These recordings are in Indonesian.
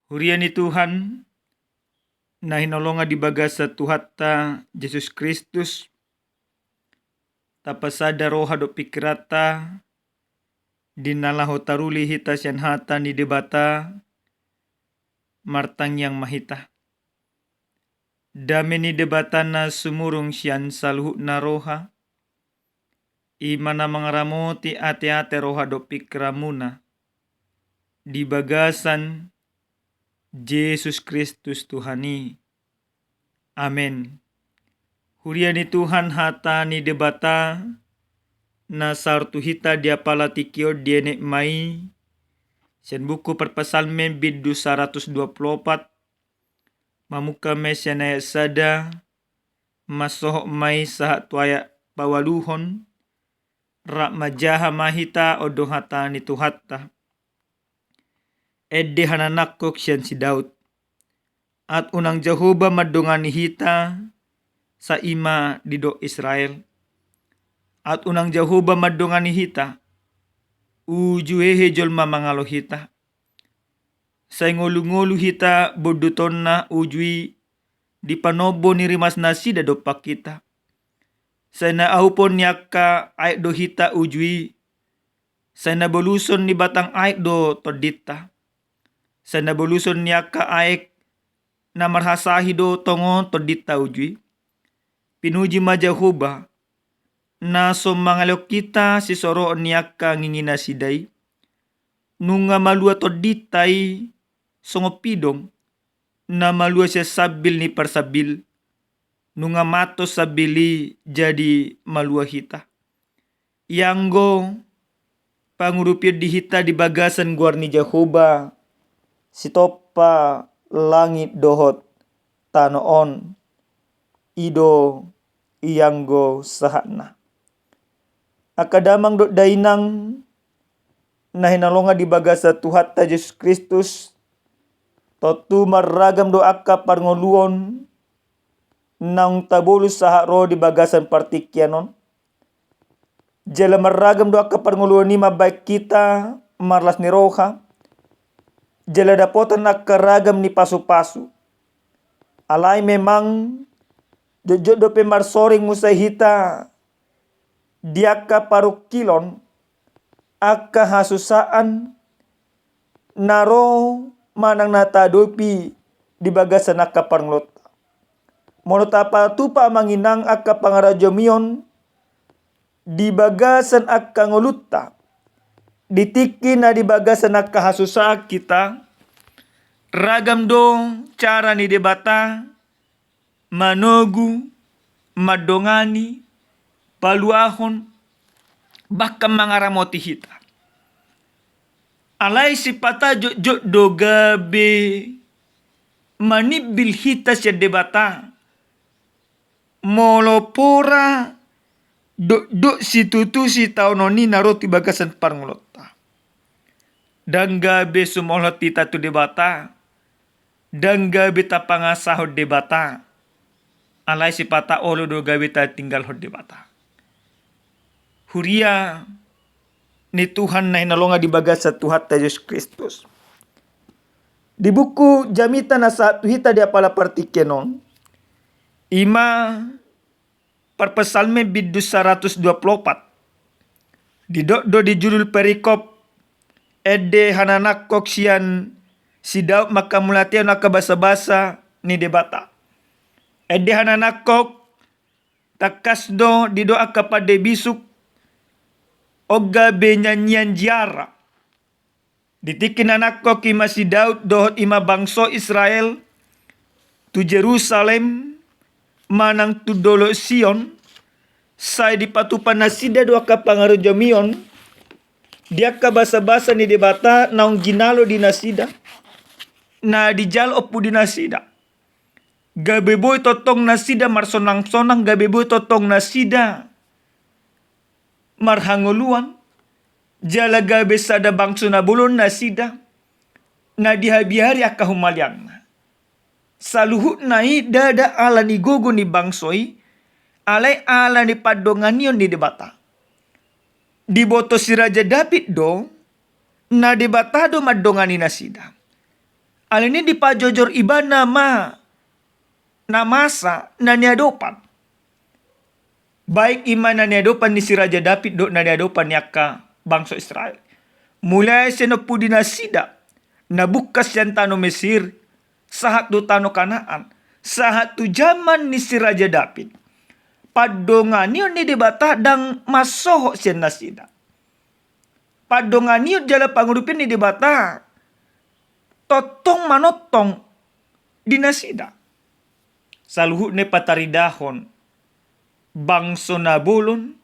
Huriani Tuhan, na hinolonga di bagasa Tuhatta Yesus Kristus, tapasada roha do pikirata, dinalaho taruli hita sian hata ni debata, martang yang mahita. Dame ni debatana sumurung sian saluhu na roha, imana mangaramoti ate-ate roha do pikiramuna, di bagasan Yesus Kristus Tuhani. Amen. Huriani Tuhan hata ni debata na sartu hita dia palatikio diene mai sen buku perpasalmen bidu 124 mamuka mesyana sada masoh mai sahat tuaya pawaluhon rak majaha mahita odo hata ni tuhatta edde hananakok sian si Daud at unang Jehovah madongani hita sa ima dido Israel at unang Jehovah madongani hita ujuhehe jolma mangalo hita sa ngolu-ngolu hita boduton na ujui di panobo ni rimas nasi dadopak kita sa na aupon nyaka aik do hita ujui sa na boluson ni batang aik do todita sa na boluson nyaka aik na marhasahi do tongo todita ujui pinuji ma Jehovah na so mangalok kita si soro niaka ngingina sidai nunga malua toditai songopidong na malua siya sabil ni parsabil nunga mato sabili jadi malua hita yanggo pangurupir di hita di bagasan guar ni Jehovah sitopa langit dohot tanoon ido iyanggo sahana akadamang do dainang na hinalonga di bagasa Tuhatta Yesus Kristus totu marragam do akka parngoluon nang tabulus saha ro di bagasan partikyanon jela marragam do akka parngoluon ni mabaik kita marlas ni roha jela dapotan akka ragam ni pasu-pasu alai memang jojo pe marsoring musahita diaka parukilon akka hasusaan naro manang natadopi di bagasan akka parnglot monotapa tupa manginang akka pangarajomion di bagasan akka ngolutta ditiki na di bagasan akka hasusa kita ragam dong cara ni debata manogu madongani paluahon bahkan mangaramoti hita alai sipata jok do gabe manibil hita siya debata molopora do situtu si taononi naroti bagasan parngolota dan gabe sumolot hita tu debata dan gabe tapangasaho debata alai sipata olo do gabe ta tinggal ho debata huria ni Tuhan na hinalonga di bagasa Tuhatta Yesus Kristus. Di buku Jamita na sa tuhita di apala partikenon, ima parpasalme bidu 124. Di do di judul perikop edde hananakok sian si Daud makamulatian nakabasa-basa ni debata. Edde hananakok takasdo di doa kepada bisuk oga benyanyian jara ditikin anakko kima si Daud dohot ima bangso Israel tu Jerusalem manang tu dolo Sion say di patupan nasida doa ka pangarujomion dia ka basa-basa ni debata naong ginalo di nasida na dijal opu di nasida gabeboy totong nasida marsonang-sonang gabeboy totong nasida marhangoluan jala gabe sada bangso na bulon na sida na dihabiari akka humaliang saluhut nai dada ala ni gogo ni bangsoi alai ala ni padonganion ni debata di boto si Raja David do na debata do madongani na sida Alini di pajojor iba namasa na niadopan. Baik ima na niadopan ni si Raja David do na niadopan yaka bangsa Israel. Mulai senopu dinasida nabukas yan tano Mesir sahat do tano Kanaan. Sahat tu zaman ni si Raja David. Padongan yun ni debata dang masoho siyan nasida. Padongan yun jala pangurupin ni debata totong manotong dinasida. Saluhut ne pataridahon bangso na bulon,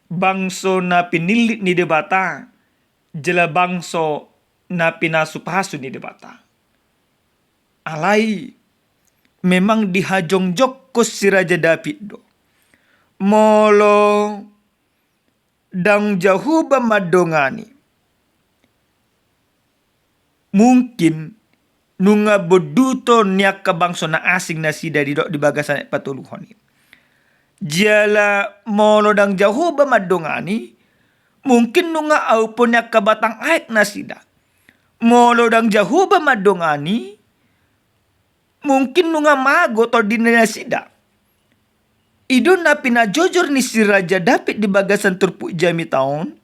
bangso na pinilit ni debata, jala bangso na pinasupaso ni debata. Alay, memang dihajongjok ko si Raja David do. Molo dang jahuba madongani. Mungkin nunga boduto niak kabangso na asing na sida di bagasan patuluhon ni. Jala molo dang jahuba madongani. Mungkin nunga au pun niak kabatang aik na sida. Molo dang jahuba madongani. Mungkin nunga mago to di na sida. Idon na pinajojor ni si Raja David di bagasan turpu jami taon.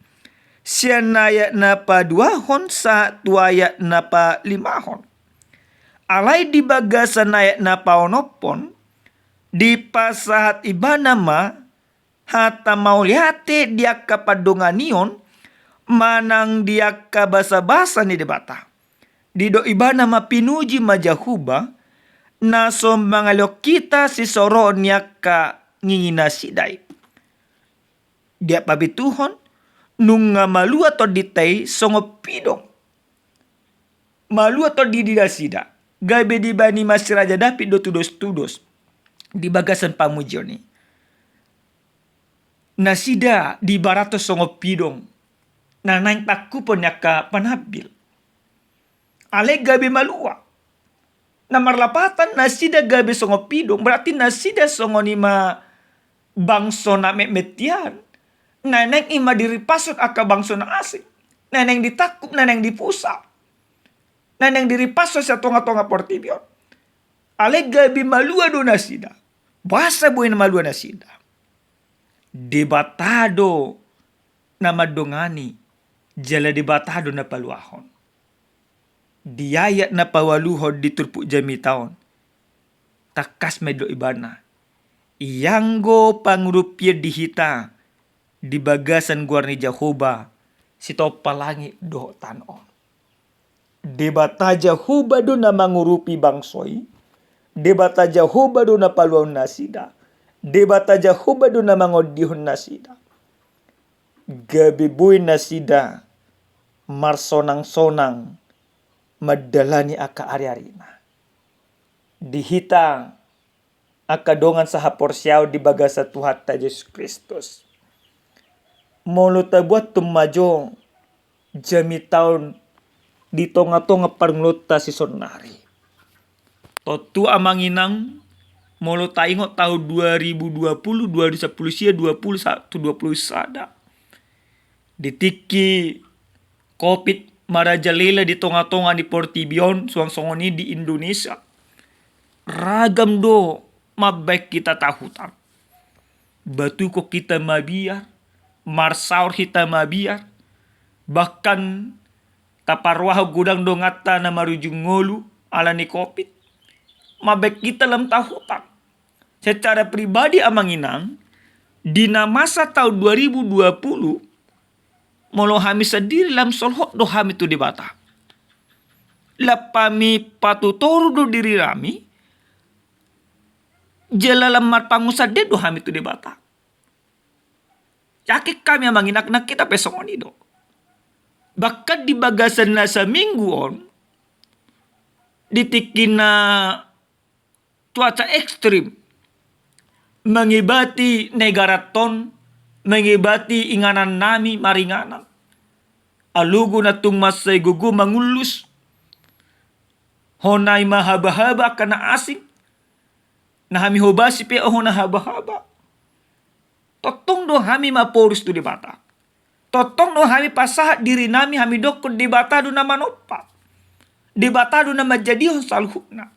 Siya naya na pa 2 hon sa tuaya na pa 5 hon. Alay di bagasan naya na pa onopon. Di pasahat iba nama. Hata mauliate dia kapadonganion. Manang dia kabasa-basa ni debata. Dido iba nama pinuji majahuba. Naso mangalok kita si soro niya ka ngingina siday. Dia pabituhon. Nunga malu atau ditay songo pidong. Malu atau dididasida. Gabe di bani mas Raja David do tudos-tudos. Di bagasan pamujo ni. Nasida di barato songo pidong. Nanaing taku pun yaka panabil. Ale gabe malua. Namarlapatan nasida gabe songo pidong. Berarti nasida songo nima bangso na metian. Neneng ima diripasut aka bangso na asing. Neneng ditakup, neneng dipusa. Neneng diripasut sa tonga-tonga portibion. Ale gabi malua do nasida. Basa buhay na malua nasida. Debatado na madongani. Jala debatado na paluahon. Diayat na pawaluhod di turpu jami taon. Takas medlo ibana. Iyanggo pangurupir dihita. Di bagasan guarni Jahoba sito palangi do tanon. Debata Jahoba do na mangurupi bangsoi. Debata Jahoba do na paluan nasida. Debata Jahoba do na mangodihon nasida. Gabibuin nasida. Marsonang-sonang. Madalani aka ari-arina. Dihita akadongan sa haporsiaw di bagasa Tuhan ta Yesus Kristus. Molo tabuat tumajo jami taon di tonga-tonga parnglota si sonari. Totu amanginang molo taingot tahun 2020 2010 sia 21 20 sada. Ditiki COVID marajalela di tonga-tonga di Portibion suang-songoni di Indonesia. Ragam do mabek kita tahutan. Batu kok kita mabiar. Marsaur hita mabiar. Bahkan taparwah gudang dongata na marujung ngolu ala ni COVID. Mabek kita lam tahutan. Secara pribadi amanginang. Dina masa tahun 2020. Molo hami sendiri lam solhok do hami tu debata. Lapami patutoru do diri rami. Jalalam marpangusade do hami tu debata. Yakik kami ang manginak-nak kita pesongoni do. Bahkan di bagasan na sa mingguon, ditikin na cuaca ekstrim, mengibati negara ton, mengibati inganan nami maringanan. Alugo na tung masay gugu mangulus, honay mahaba-haba ka na asing, na hami hubasi pe o na haba-haba. Totong do hami maporus tu debata. Totong do hami pasahat diri nami hami dokon debata do na manopat. Debata do na majadion salhuna.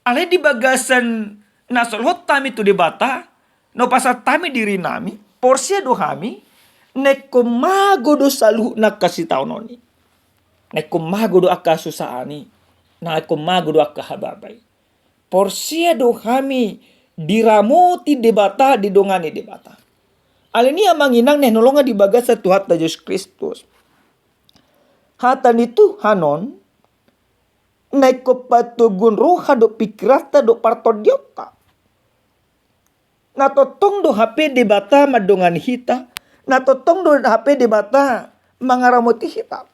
Ale di bagasan na solhot tami tu debata. No pasal tami diri nami. Porsia do kami. Neko mago do salhuna kasih tau noni. Neko mago do akka susahani. Neko mago do akka hababai. Porsia do kami diramoti debata didongani debata. Ale ni amanginang nolonga di bagasa Tuhan Yesus Kristus. Hatan itu hanon neko patugun roha do pikirata do partodiota. Na totong do HP debata madongan hita. Na totong do HP debata mangaramoti hita.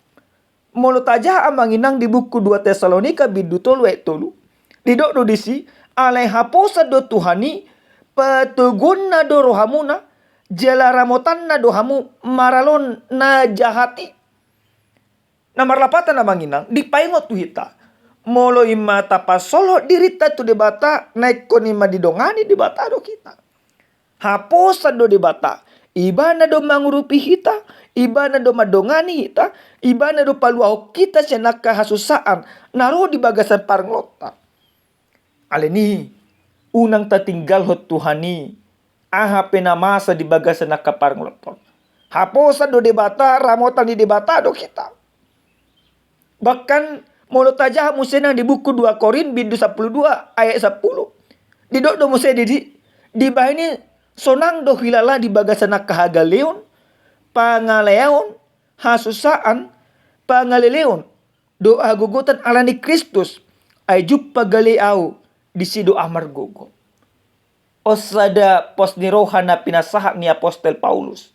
Mulut aja amanginang di buku 2 Tesalonika bidutolu ayat 3. Didok do disi alai haposa do Tuhani patugun na do rohamuna jelaramotan na do hamu maralon na jahati. Na marlapatan na manginang dipaingot tu hita. Molo ima tapasolo dirita tu debata naik konima didongani debata do kita. Haposa do debata. Iba na do mangurupi hita. Iba na do madongani hita. Iba na do paluaho kita siya nakahasusaan. Naro di bagasan paranglota. Aleni unang tatinggal hot Tuhani. Aha penamasa di bagasan nakaparangloton. Haposa do debata ramotan di debata do kita. Bahkan mulut aja musenang di buku 2 Korin bindu 12 ayat 10. Didok do muse di bahini sonang do hilala di bagasan nakahagaleon, pangaleon, hasusaan, pangaleleon, do agugutan alani Kristus ay juppa galeau di sido amargogo. Osada pos niroha na pinasahak ni Apostel Paulus.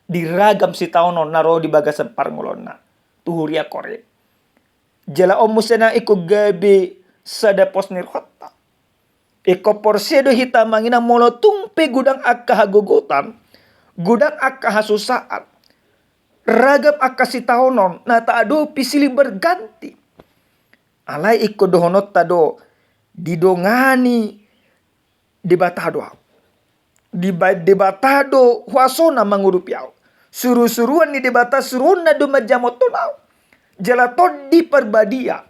Diragam si taonon naro di bagasan parangolona. Tuhuria Korin. Jala omusena iko gabi sada pos nirhota. Iko porsedo hita mangina molo tumpe gudang akka hagugutan. Gudang akka hasusaan. Ragam akka si taonon na taado pisili berganti. Alay iko dohonot tado didongani debatado. Debatado huasona mangurupiao. Suruh-suruan ni debata suruna do majamotonao. Jalaton di perbadia.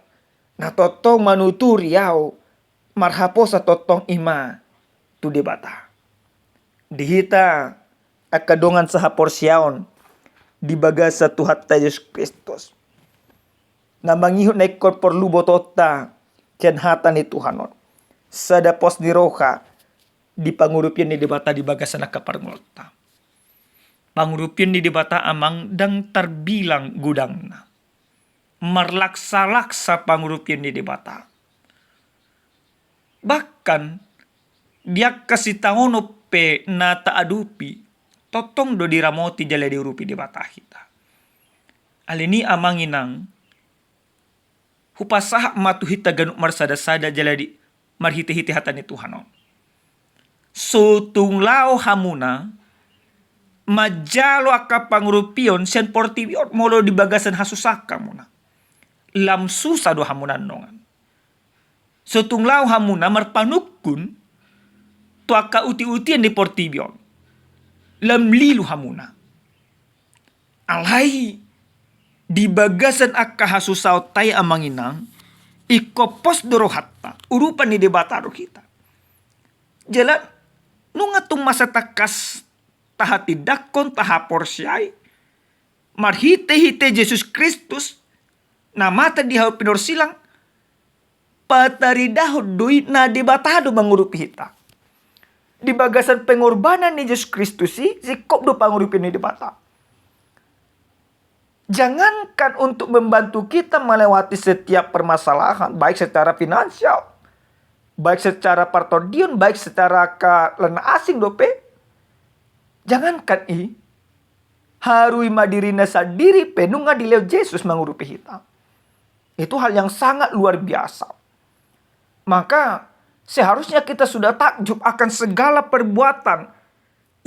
Na totong manuturi yao. Marhapo sa totong ima. Tu debata. Dihita. Akadongan sa haporsiaon. Di baga sa Tuhan Yesus Kristus. Na mangihon na ikor perlu botota. Kenhatan ni Tuhanon. Sada pos ni roha. Di pangurupin ni debata di baga sa nakaparngolta. Pangurupin ni debata amang dang terbilang gudang na. Marlaksa-laksa pangurupin di debata. Bahkan dia kasih taono pe na taadupi totong do diramoti jala diurupi debata kita. Alini amanginang hupasah matu hita ganuk marsada-sada jala di marhiti-hiti hatani Tuhanon. So tunglau hamuna majalo akka pangurupion sen portibion molo di bagasan hasusaka muna. Lam susah do hamunan nongan. So tunglau hamuna marpanukun tu akka uti-utian di portibion. Lam lilu hamuna. Alai di bagasan akka hasusau tay amanginang ikopos dorohatta urupan ni debataro kita. Jalan nungatung masa takas tahati dakon tahaporsyai marhite-hite Yesus Kristus na mata di hau pinor silang patari dahod duit na debatado mangurupi hita. Di bagasan pengorbanan ni Yesus Kristus si kop do pangurupin ni debata. Jangankan untuk membantu kita melewati setiap permasalahan, baik secara finansial, baik secara partodion, baik secara lena asing dope. Jangankan harui madirina sadiri penunga dileo Yesus mengurupi kita. Itu hal yang sangat luar biasa. Maka seharusnya kita sudah takjub akan segala perbuatan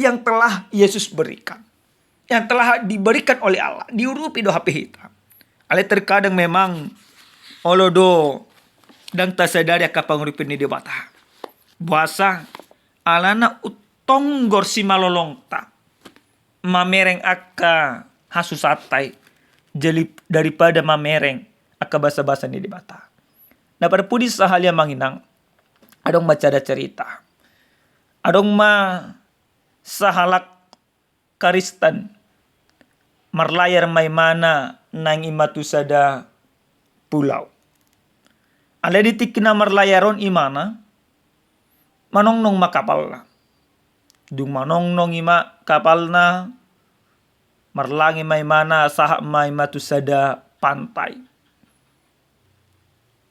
yang telah Yesus berikan. Yang telah diberikan oleh Allah. Diurupi do HP kita. Ale terkadang memang olodo dan tasadari ka pangurupin ni debata. Buasa alana utonggor si malolongta. Mamereng akka hasusatay. Jadi daripada mamereng aka basa-basa ni debata. Na pada pudi sahalya manginang adong macada cerita. Adong ma sahalak karistan marlayar may mana nang imatu sada pulau. Ale ditik na marlayaron imana manongnong makapal na. Dung manongnong ima kapal na marlangi may mana saha may matu sada pantai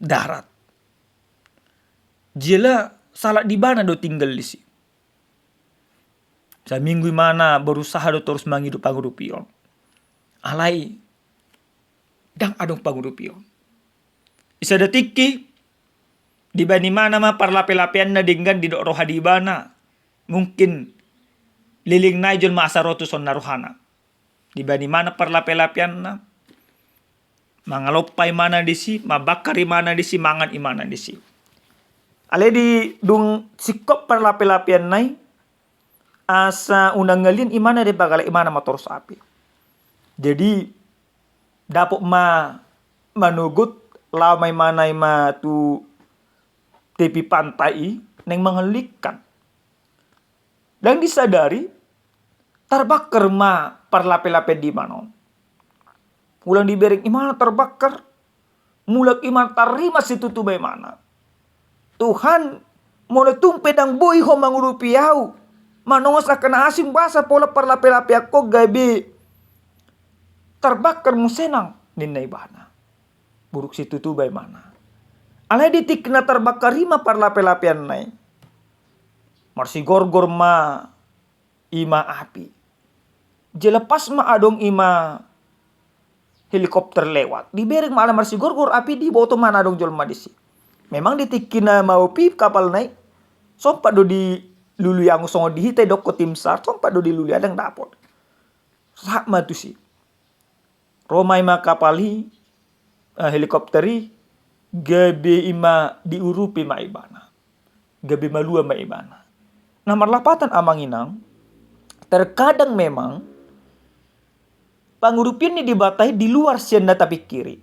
darat. Jela salah di mana do tinggal di sini. Sa minggu mana berusaha do terus manghidup pangurupion. Alai dang adong pangurupion. Isa detikki di bani mana ma parlape-lapean na dinggan di do roha di bana. Mungkin liling na jol maasarotuson na rohana. Di bani mana parlape-lapean na mangalopay mana di si, mabakari mana di si, mangan imana di si. Ale di dung sikop parlape-lapean nai asa unang ngalin imana de bagala imana motor sapi. Jadi dapok manugut lamay manay ma tu tepi pantai neng menghelikan. Dan disadari terbakar ma parlape-lape di mana. Ulang dibering imana terbakar. Mulak iman tarima situ tu mana. Tuhan mau tumpe dang boy ho mangurupiau. Manongos akan asim basa pola parlape-lape ako gabi. Terbakar musenang ninay bana. Buruk situ tu mana. Alay ditik na terbakar rima parlape-lapean nai. Marsi gorgor ma ima api. Jelepas ma adong ima helikopter lewat. Dibering malam marsi gorgor api di boto mana adong jol madisi. Memang ditikin na mau pi kapal naik. Sompat do di lulu yang songo dihite doko tim sar. Sompat do di lulu adang dapot. Sama tu si. Romai ma kapali helikopteri gabe ima diurupi ma ibana. Gabe malua ma ibana. Nah marlapatan amanginang terkadang memang pangurupin ni dibatai di luar sianda tapi kiri.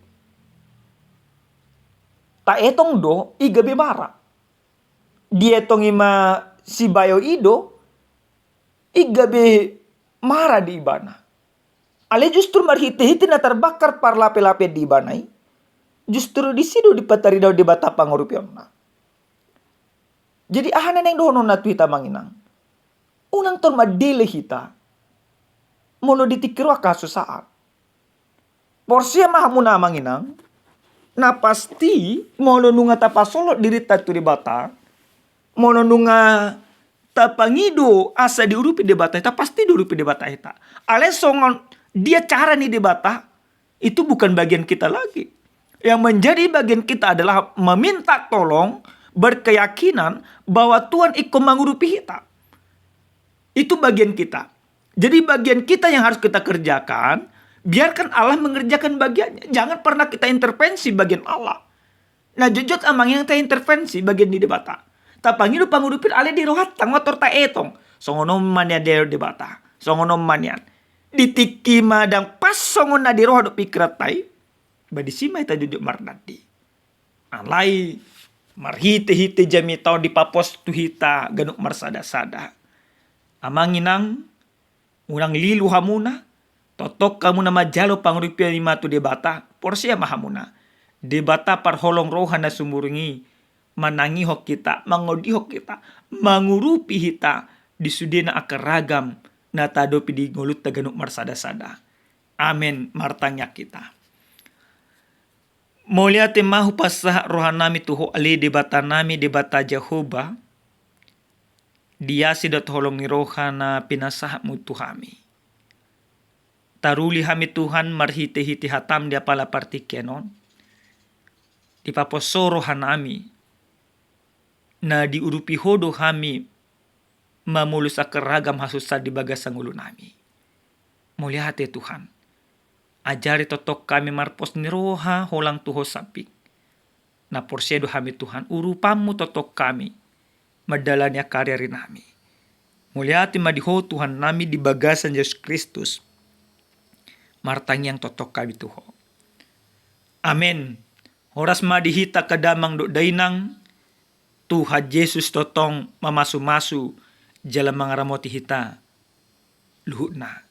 Ta etong do igabe mara. Dietong ima si bayo ido igabe mara di ibana. Ale justru marhite-hite na terbakar parlape-lape di ibanai. Justru di sido dipatari daw di bata pangurupion na. Jadi ahana neng dono na tuita manginang. Unang ton madile hita. Mono ditikiro kaso saat. Porsia mahamuna manginang. Na pasti mono nunga tapasolo diri tatu di bata. Mono nunga tapangido asa diurupi di bata. Ta pasti diurupi di bata hita. Ale songon dia cara nih di bata. Itu bukan bagian kita lagi. Yang menjadi bagian kita adalah meminta tolong, berkeyakinan bahwa Tuhan ikut mengurupi kita. Itu bagian kita. Jadi bagian kita yang harus kita kerjakan, biarkan Allah mengerjakan bagiannya. Jangan pernah kita intervensi bagian Allah. Nah jujur amang yang kita intervensi bagian di debata. Tapangido pangurupin ale di rohat tangotor ta etong. Songonom manya di bata. Songonom manyan. Ditiki madang pas songon na di rohat pikratai. Badisima ita jujur marnati. Alai marhite-hite jami tau di papos tu hita ganuk marsada-sada. Amanginang unang lilu hamuna totok kamu nama jalo pangurupia lima tu debata porsia mahamuna. Debata parholong rohana sumuringi manangi hok kita, mangodi hok kita, mangurupi hita disudena akar ragam na tadopi di ngolut taganuk marsada-sada. Amin martanya kita. Mulia temahu pasah rohanami tuho ali debata nami debata Jehovah. Dia sidot holong ni rohana pinasah mutu hami. Taruli hami Tuhan marhite-hite hatam dia pala partikenon. Di paposoro hanami. Na diurupi hodo hami mamulus akar ragam hasusa di bagasang ulu nami. Mulia hati Tuhan. Ajari totok kami marpos ni roha holang tuho sapik. Na porsedo hami Tuhan urupamu totok kami. Madalanya karya rin nami. Muliati madiho Tuhan nami di bagasan Yesus Kristus. Martang yang totok kami tuho. Amin. Horas madihita kadamang do dainang, Tuhan Yesus totong mamasu-masu jala mga ramoti hita. Luhut na.